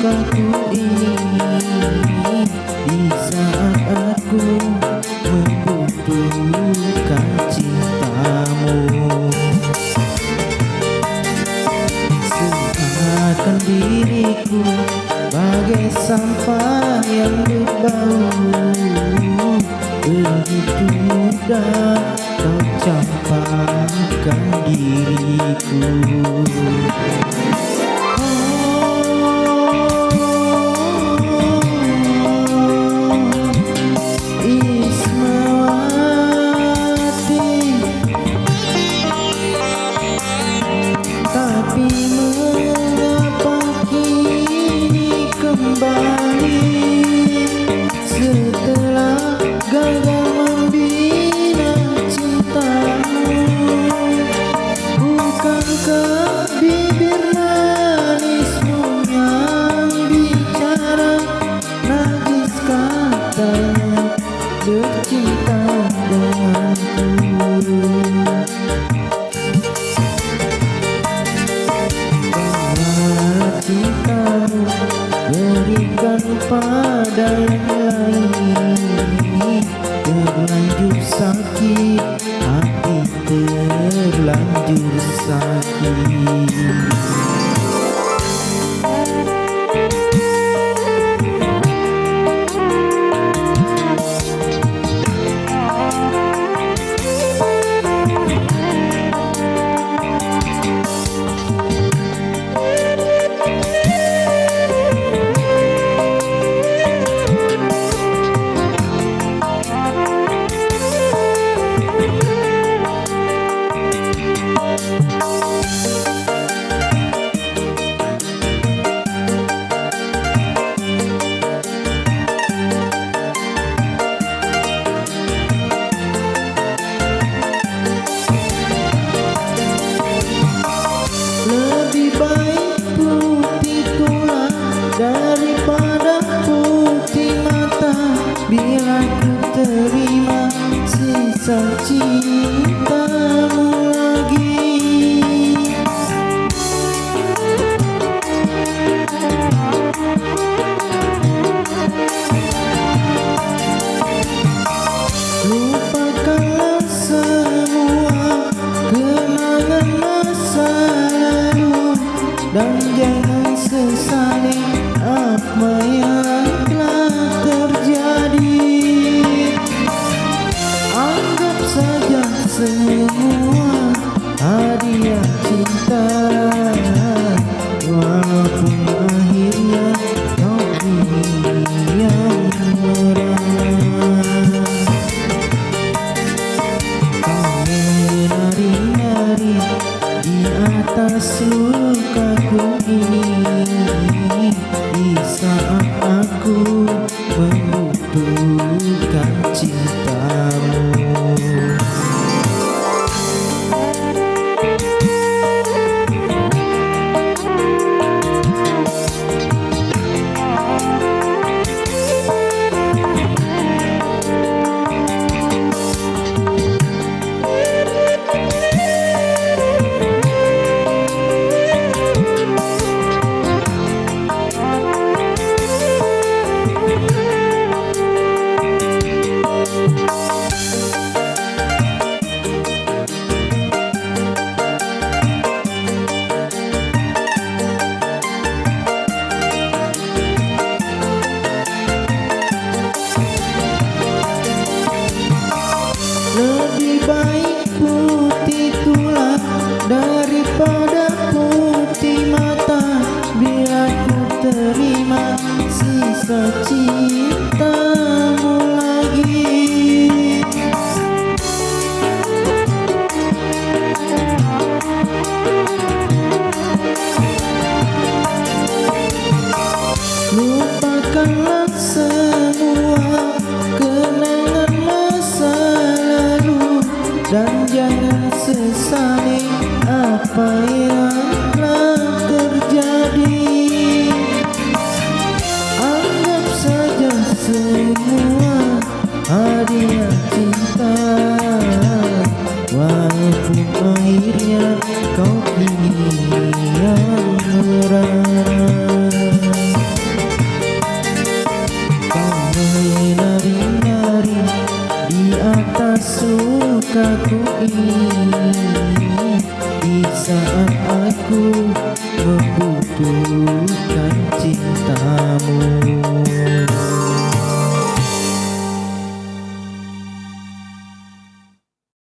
lukaku ini di saat aku membutuhkan cintamu. Seakan diriku bagai sampah yang berbau, begitu mudah kau campakkan diriku. Tapi mengapa kini kembali setelah gagal membina cintamu? Bukankah bibir manismu yang bicara najis katanya bercinta denganku? Cintamu berikan pada yang lain, terlanjur sakit hati, terlanjur sakit. Lebih baik putih tulang daripada putih mata, bila ku terima sisa cintamu lagi. Lupakanlah semua kenangan masa lalu, dan jangan sesali apa yang telah terjadi. Anggap saja semua hadiah cinta, walaupun akhirnya kau yang merana. Kau menari-nari di atas lukaku ini di saat aku membutuhkan cintamu. Lebih baik putih tulang daripada putih mata, bila ku terima sisa cintamu lagi. Lupakanlah semua kenangan masa lalu, dan jangan sesali apa yang telah terjadi. Anggap saja semua hadiah cinta, walaupun akhirnya kau kini yang merana. cintaku ini di saat aku membutuhkan.